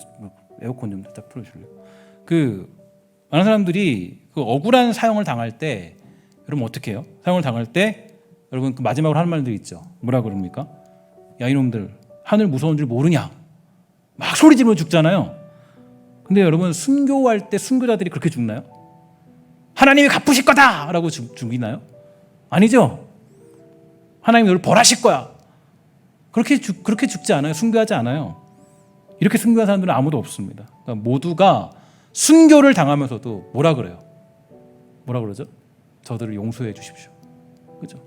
에어컨 좀 살짝 풀어줄래요? 많은 사람들이 억울한 사형을 당할 때 여러분 어떻게 해요? 사형을 당할 때 여러분 마지막으로 하는 말들 있죠. 뭐라 그럽니까? 야 이놈들 하늘 무서운 줄 모르냐? 막 소리 지르며 죽잖아요. 근데 여러분 순교할 때 순교자들이 그렇게 죽나요? 하나님이 갚으실 거다! 라고 죽이나요? 아니죠. 하나님이 너를 벌하실 거야. 그렇게 죽지 않아요. 순교하지 않아요. 이렇게 순교한 사람들은 아무도 없습니다. 그러니까 모두가 순교를 당하면서도 뭐라 그래요? 뭐라 그러죠? 저들을 용서해 주십시오. 그죠?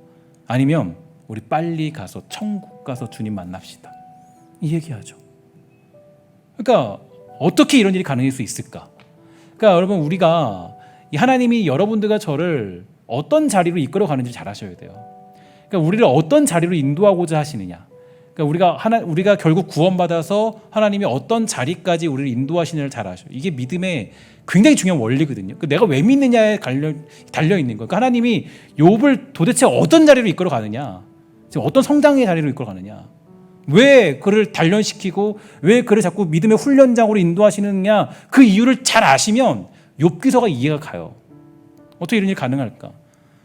아니면 우리 빨리 가서 천국 가서 주님 만납시다. 이 얘기하죠. 그러니까 어떻게 이런 일이 가능할 수 있을까? 그러니까 여러분 우리가 이 하나님이 여러분들과 저를 어떤 자리로 이끌어 가는지 잘 아셔야 돼요. 그러니까 우리를 어떤 자리로 인도하고자 하시느냐. 그러니까 우리가 결국 구원받아서 하나님이 어떤 자리까지 우리를 인도하시느냐를 잘 아셔요. 이게 믿음의 굉장히 중요한 원리거든요. 내가 왜 믿느냐에 달려 있는 거예요. 그러니까 하나님이 욥을 도대체 어떤 자리로 이끌어 가느냐, 지금 어떤 성장의 자리로 이끌어 가느냐, 왜 그를 단련시키고 왜 그를 자꾸 믿음의 훈련장으로 인도하시느냐, 그 이유를 잘 아시면 욥기서가 이해가 가요. 어떻게 이런 일이 가능할까?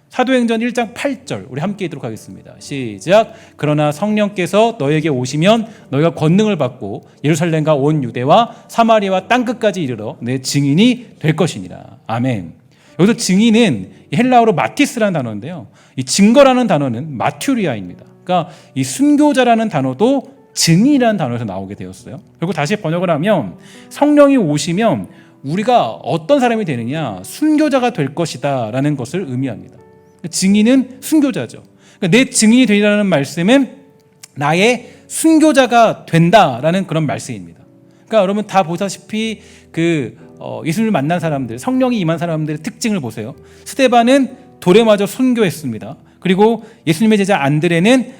사도행전 1장 8절 우리 함께 읽도록 하겠습니다. 시작. 그러나 성령께서 너에게 오시면 너희가 권능을 받고 예루살렘과 온 유대와 사마리아와 땅끝까지 이르러 내 증인이 될 것이니라. 아멘. 여기서 증인은 헬라어로 마티스라는 단어인데요. 이 증거라는 단어는 마튜리아입니다. 그러니까 이 순교자라는 단어도 증인이라는 단어에서 나오게 되었어요. 그리고 다시 번역을 하면 성령이 오시면 우리가 어떤 사람이 되느냐, 순교자가 될 것이다 라는 것을 의미합니다. 증인은 순교자죠. 그러니까 내 증인이 되리라는 말씀은 나의 순교자가 된다라는 그런 말씀입니다. 그러니까 여러분 다 보다시피 예수님을 만난 사람들, 성령이 임한 사람들의 특징을 보세요. 스데반은 돌에 맞아 순교했습니다. 그리고 예수님의 제자 안드레는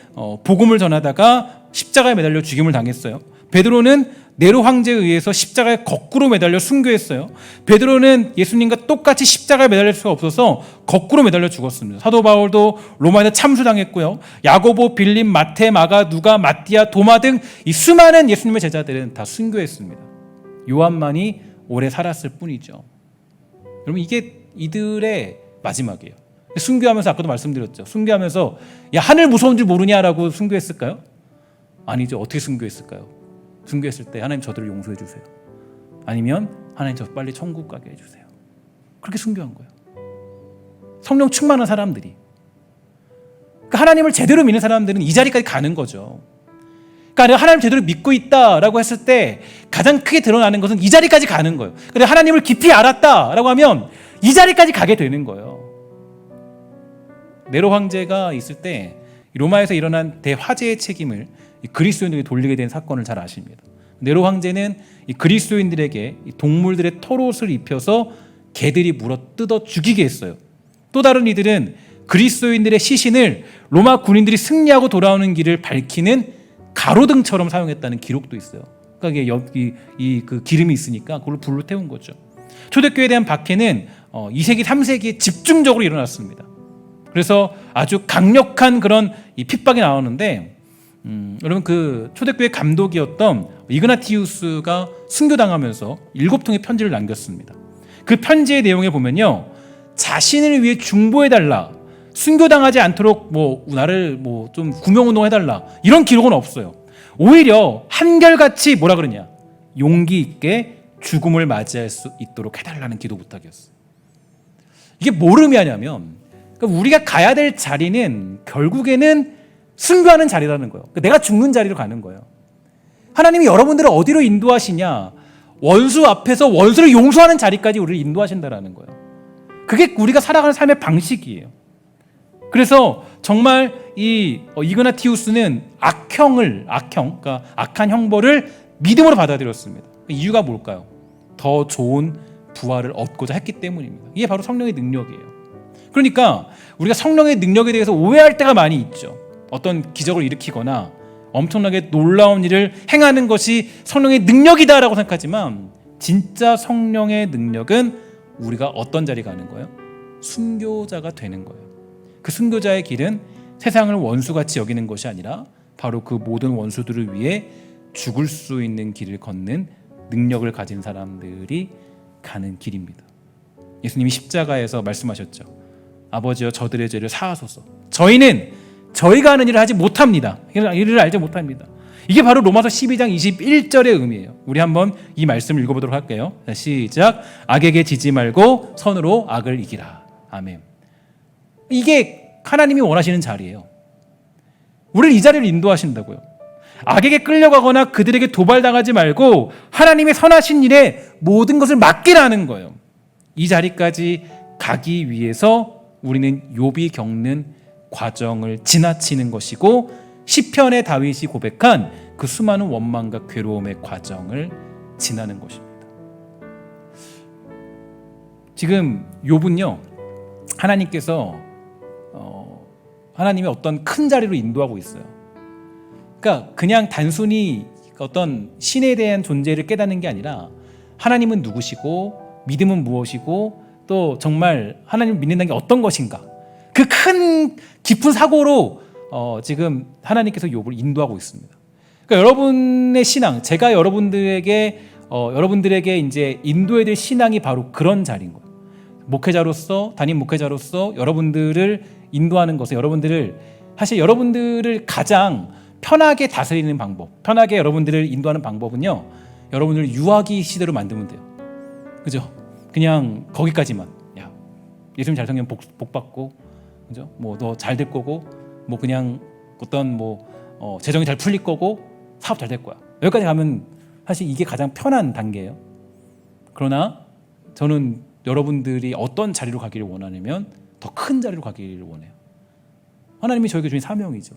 복음을 전하다가 십자가에 매달려 죽임을 당했어요. 베드로는 네로 황제에 의해서 십자가에 거꾸로 매달려 순교했어요. 베드로는 예수님과 똑같이 십자가에 매달릴 수가 없어서 거꾸로 매달려 죽었습니다. 사도 바울도 로마에서 참수당했고요. 야고보, 빌립, 마태, 마가, 누가, 마띠아, 도마 등 이 수많은 예수님의 제자들은 다 순교했습니다. 요한만이 오래 살았을 뿐이죠. 여러분 이게 이들의 마지막이에요. 순교하면서 아까도 말씀드렸죠. 순교하면서 야 하늘 무서운 줄 모르냐라고 순교했을까요? 아니죠. 어떻게 순교했을까요? 순교했을 때 하나님 저들을 용서해 주세요. 아니면 하나님 저 빨리 천국 가게 해주세요. 그렇게 순교한 거예요. 성령 충만한 사람들이. 그러니까 하나님을 제대로 믿는 사람들은 이 자리까지 가는 거죠. 그러니까 내가 하나님 제대로 믿고 있다라고 했을 때 가장 크게 드러나는 것은 이 자리까지 가는 거예요. 근데 하나님을 깊이 알았다라고 하면 이 자리까지 가게 되는 거예요. 네로 황제가 있을 때 로마에서 일어난 대화재의 책임을 그리스도인들에게 돌리게 된 사건을 잘 아십니다. 네로 황제는 이 그리스도인들에게 이 동물들의 털옷을 입혀서 개들이 물어 뜯어 죽이게 했어요. 또 다른 이들은 그리스도인들의 시신을 로마 군인들이 승리하고 돌아오는 길을 밝히는 가로등처럼 사용했다는 기록도 있어요. 그러니까 이게 그 기름이 있으니까 그걸 불로 태운 거죠. 초대교회에 대한 박해는 2세기, 3세기에 집중적으로 일어났습니다. 그래서 아주 강력한 그런 이 핍박이 나오는데 여러분 그 초대교회 감독이었던 이그나티우스가 순교당하면서 7통의 편지를 남겼습니다. 그 편지의 내용에 보면요, 자신을 위해 중보해달라, 순교당하지 않도록 나를 좀 구명운동해달라 이런 기록은 없어요. 오히려 한결같이 뭐라 그러냐, 용기 있게 죽음을 맞이할 수 있도록 해달라는 기도 부탁이었어요. 이게 뭘 의미하냐면 그러니까 우리가 가야 될 자리는 결국에는 순교하는 자리라는 거예요. 그러니까 내가 죽는 자리로 가는 거예요. 하나님이 여러분들을 어디로 인도하시냐, 원수 앞에서 원수를 용서하는 자리까지 우리를 인도하신다라는 거예요. 그게 우리가 살아가는 삶의 방식이에요. 그래서 정말 이 이그나티우스는 그러니까 악한 형벌을 믿음으로 받아들였습니다. 이유가 뭘까요? 더 좋은 부활을 얻고자 했기 때문입니다. 이게 바로 성령의 능력이에요. 그러니까 우리가 성령의 능력에 대해서 오해할 때가 많이 있죠. 어떤 기적을 일으키거나 엄청나게 놀라운 일을 행하는 것이 성령의 능력이다라고 생각하지만 진짜 성령의 능력은 우리가 어떤 자리에 가는 거예요? 순교자가 되는 거예요. 그 순교자의 길은 세상을 원수같이 여기는 것이 아니라 바로 그 모든 원수들을 위해 죽을 수 있는 길을 걷는 능력을 가진 사람들이 가는 길입니다. 예수님이 십자가에서 말씀하셨죠. 아버지여 저들의 죄를 사하소서. 저희는 저희가 하는 일을 하지 못합니다. 일을 알지 못합니다. 이게 바로 로마서 12장 21절의 의미예요. 우리 한번 이 말씀을 읽어보도록 할게요. 시작. 악에게 지지 말고 선으로 악을 이기라. 아멘. 이게 하나님이 원하시는 자리예요. 우리를 이 자리를 인도하신다고요. 악에게 끌려가거나 그들에게 도발당하지 말고 하나님의 선하신 일에 모든 것을 맡기라는 거예요. 이 자리까지 가기 위해서 우리는 욥이 겪는 과정을 지나치는 것이고 시편의 다윗이 고백한 그 수많은 원망과 괴로움의 과정을 지나는 것입니다. 지금 욥은요, 하나님께서 하나님의 어떤 큰 자리로 인도하고 있어요. 그러니까 그냥 단순히 어떤 신에 대한 존재를 깨닫는 게 아니라 하나님은 누구시고 믿음은 무엇이고 또 정말 하나님을 믿는다는 게 어떤 것인가, 그 큰 깊은 사고로 지금 하나님께서 욥을 인도하고 있습니다. 그러니까 여러분의 신앙, 제가 여러분들에게 이제 인도해야 될 신앙이 바로 그런 자리인 거예요. 목회자로서, 담임 목회자로서 여러분들을 인도하는 것은 사실 여러분들을 가장 편하게 다스리는 방법, 편하게 여러분들을 인도하는 방법은요, 여러분들을 유아기 시대로 만들면 돼요. 그죠? 그냥 거기까지만. 야, 예수님 잘 살면 복 받고, 그죠? 너 잘 될 거고, 그냥 어떤 재정이 잘 풀릴 거고, 사업 잘 될 거야. 여기까지 가면 사실 이게 가장 편한 단계예요. 그러나 저는 여러분들이 어떤 자리로 가기를 원하냐면 더 큰 자리로 가기를 원해요. 하나님이 저에게 주신 사명이죠.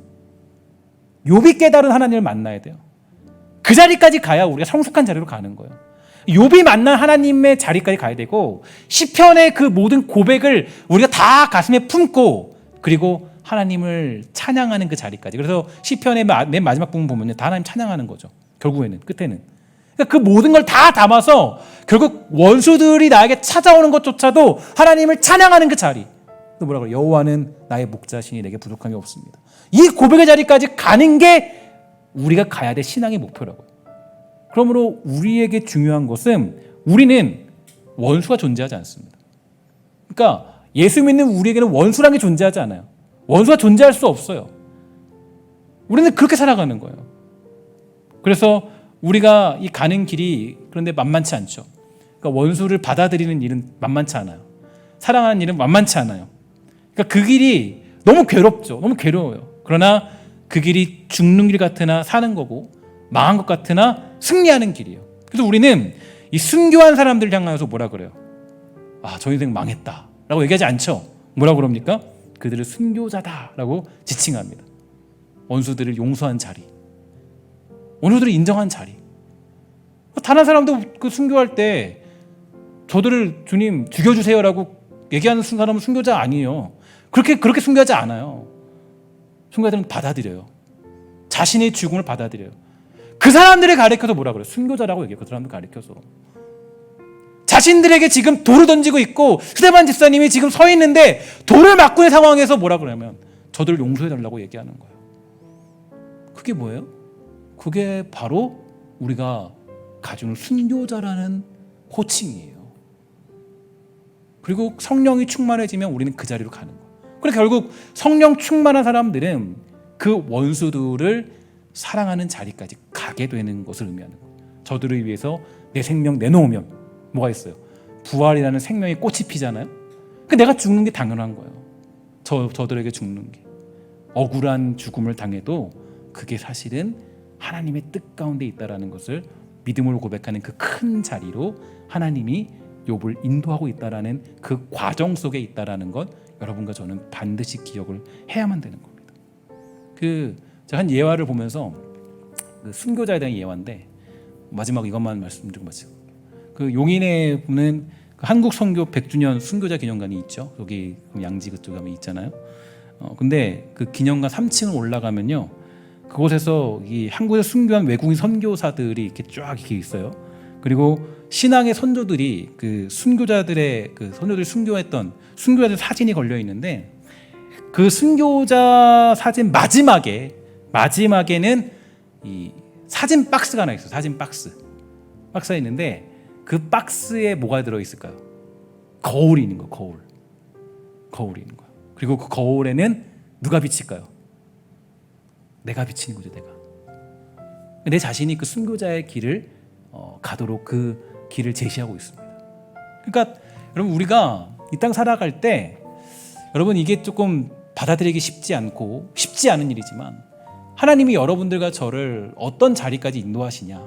욥이 깨달은 하나님을 만나야 돼요. 그 자리까지 가야 우리가 성숙한 자리로 가는 거예요. 욥이 만난 하나님의 자리까지 가야 되고 시편의 그 모든 고백을 우리가 다 가슴에 품고 그리고 하나님을 찬양하는 그 자리까지. 그래서 시편의 맨 마지막 부분 보면 다 하나님 찬양하는 거죠. 결국에는, 끝에는. 그러니까 그 모든 걸 다 담아서 결국 원수들이 나에게 찾아오는 것조차도 하나님을 찬양하는 그 자리. 또 뭐라 그래요? 여호와는 나의 목자시니 내게 부족함이 없습니다. 이 고백의 자리까지 가는 게 우리가 가야 될 신앙의 목표라고요. 그러므로 우리에게 중요한 것은 우리는 원수가 존재하지 않습니다. 그러니까 예수 믿는 우리에게는 원수라는 게 존재하지 않아요. 원수가 존재할 수 없어요. 우리는 그렇게 살아가는 거예요. 그래서 우리가 이 가는 길이 그런데 만만치 않죠. 그러니까 원수를 받아들이는 일은 만만치 않아요. 사랑하는 일은 만만치 않아요. 그러니까 그 길이 너무 괴롭죠. 너무 괴로워요. 그러나 그 길이 죽는 길 같으나 사는 거고 망한 것 같으나 승리하는 길이에요. 그래서 우리는 이 순교한 사람들을 향하여서 뭐라 그래요? 아, 저 인생 망했다 라고 얘기하지 않죠. 뭐라고 그럽니까? 그들을 순교자다 라고 지칭합니다. 원수들을 용서한 자리, 원수들을 인정한 자리. 단 한 사람도 그 순교할 때 저들을 주님 죽여주세요 라고 얘기하는 사람은 순교자 아니에요. 그렇게 순교하지 않아요. 순교자들은 받아들여요. 자신의 죽음을 받아들여요. 그 사람들을 가리켜서 뭐라 그래요? 순교자라고 얘기해요. 그 사람들 가리켜서. 자신들에게 지금 돌을 던지고 있고 스데반 집사님이 지금 서 있는데 돌을 맞고 있는 상황에서 뭐라 그러냐면 저들을 용서해달라고 얘기하는 거예요. 그게 뭐예요? 그게 바로 우리가 가지는 순교자라는 호칭이에요. 그리고 성령이 충만해지면 우리는 그 자리로 가는 거예요. 그러니까 결국 성령 충만한 사람들은 그 원수들을 사랑하는 자리까지 가게 되는 것을 의미하는 거예요. 저들을 위해서 내 생명 내놓으면 뭐가 있어요? 부활이라는 생명의 꽃이 피잖아요. 내가 죽는 게 당연한 거예요. 저들에게 죽는 게. 억울한 죽음을 당해도 그게 사실은 하나님의 뜻 가운데 있다라는 것을 믿음으로 고백하는 그 큰 자리로 하나님이 욥을 인도하고 있다라는 그 과정 속에 있다라는 것, 여러분과 저는 반드시 기억을 해야만 되는 겁니다. 제가 한 예화를 보면서 그 순교자에 대한 예화인데 마지막 이것만 말씀드리고 마치고, 그 용인에 보면 그 한국 선교 100주년 순교자 기념관이 있죠. 여기 양지 그쪽에 가면 있잖아요. 근데 그 기념관 3층을 올라가면요, 그곳에서 이 한국에 순교한 외국인 선교사들이 이렇게 쫙 이렇게 있어요. 그리고 신앙의 선조들이 그 선조들이 순교했던 순교자들 사진이 걸려 있는데, 그 순교자 사진 마지막에는 이 사진 박스가 하나 있어요. 사진 박스가 있는데 그 박스에 뭐가 들어 있을까요? 거울이 있는 거예요. 거울이 있는 거예요. 그리고 그 거울에는 누가 비칠까요? 내가 비치는 거죠. 내 자신이 그 순교자의 길을 가도록 그 길을 제시하고 있습니다. 그러니까 여러분, 우리가 이 땅 살아갈 때 여러분, 이게 조금 받아들이기 쉽지 않은 일이지만 하나님이 여러분들과 저를 어떤 자리까지 인도하시냐.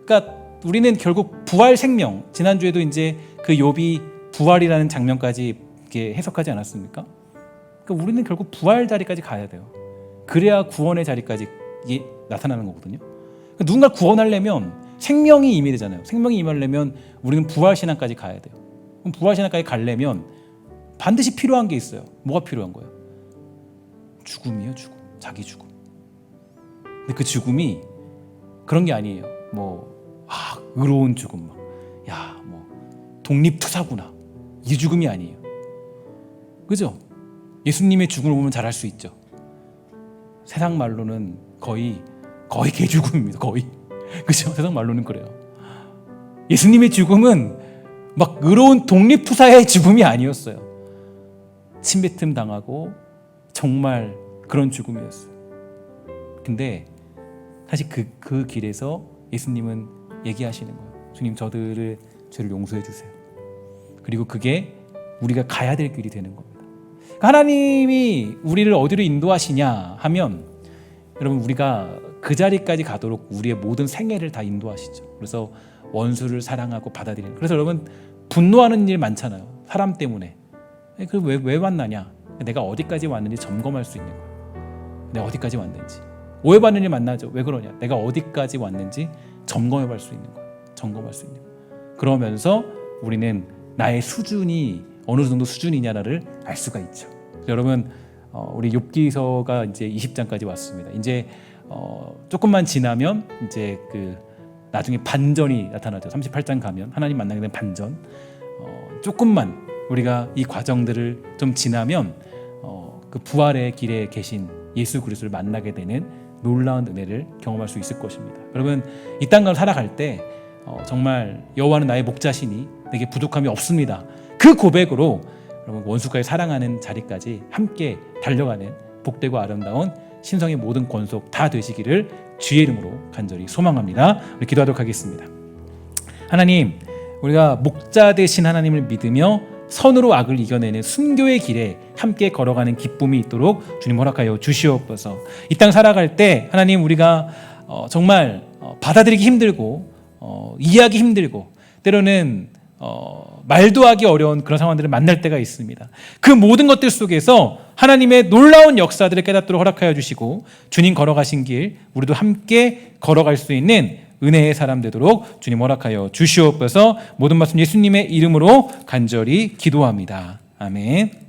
그러니까 우리는 결국 부활 생명, 지난주에도 이제 그 욥이 부활이라는 장면까지 이렇게 해석하지 않았습니까? 그러니까 우리는 결국 부활 자리까지 가야 돼요. 그래야 구원의 자리까지 이게 나타나는 거거든요. 그러니까 누군가를 구원하려면 생명이 임해되잖아요. 생명이 임하려면 우리는 부활 신앙까지 가야 돼요. 그럼 부활 신앙까지 가려면 반드시 필요한 게 있어요. 뭐가 필요한 거예요? 죽음이에요. 죽음. 자기 죽음. 근데 그 죽음이 그런 게 아니에요. 의로운 죽음, 독립투사구나, 이 죽음이 아니에요. 그죠? 예수님의 죽음을 보면 잘 알 수 있죠. 세상 말로는 거의 개죽음입니다. 거의. 그죠? 세상 말로는 그래요. 예수님의 죽음은 막 의로운 독립투사의 죽음이 아니었어요. 침뱉음 당하고 정말 그런 죽음이었어요. 근데 사실 그 길에서 예수님은 얘기하시는 거예요. 주님, 저들을 죄를 용서해 주세요. 그리고 그게 우리가 가야 될 길이 되는 겁니다. 하나님이 우리를 어디로 인도하시냐 하면, 여러분, 우리가 그 자리까지 가도록 우리의 모든 생애를 다 인도하시죠. 그래서 원수를 사랑하고 받아들이는. 그래서 여러분, 분노하는 일 많잖아요. 사람 때문에. 왜 만나냐? 내가 어디까지 왔는지 점검할 수 있는 거예요. 내가 어디까지 왔는지. 오해받는 일 만나죠. 왜 그러냐? 내가 어디까지 왔는지 점검해 볼 수 있는 거예요. 점검할 수 있는 거예요. 그러면서 우리는 나의 수준이 어느 정도 수준이냐를 알 수가 있죠. 여러분, 우리 욥기서가 이제 20장까지 왔습니다. 이제 조금만 지나면 이제 나중에 반전이 나타나죠. 38장 가면 하나님 만나게 된 반전. 조금만 우리가 이 과정들을 좀 지나면 그 부활의 길에 계신 예수 그리스도를 만나게 되는 놀라운 은혜를 경험할 수 있을 것입니다. 여러분, 이 땅을 살아갈 때 정말 여호와는 나의 목자시니 내게 부족함이 없습니다. 그 고백으로 여러분 원수까지 사랑하는 자리까지 함께 달려가는 복되고 아름다운 신성의 모든 권속 다 되시기를 주의 이름으로 간절히 소망합니다. 우리 기도하도록 하겠습니다. 하나님, 우리가 목자 되신 하나님을 믿으며 선으로 악을 이겨내는 순교의 길에 함께 걸어가는 기쁨이 있도록 주님 허락하여 주시옵소서. 이 땅 살아갈 때 하나님, 우리가 정말 받아들이기 힘들고 이해하기 힘들고 때로는 말도 하기 어려운 그런 상황들을 만날 때가 있습니다. 그 모든 것들 속에서 하나님의 놀라운 역사들을 깨닫도록 허락하여 주시고 주님 걸어가신 길 우리도 함께 걸어갈 수 있는 은혜의 사람 되도록 주님 허락하여 주시옵소서. 모든 말씀 예수님의 이름으로 간절히 기도합니다. 아멘.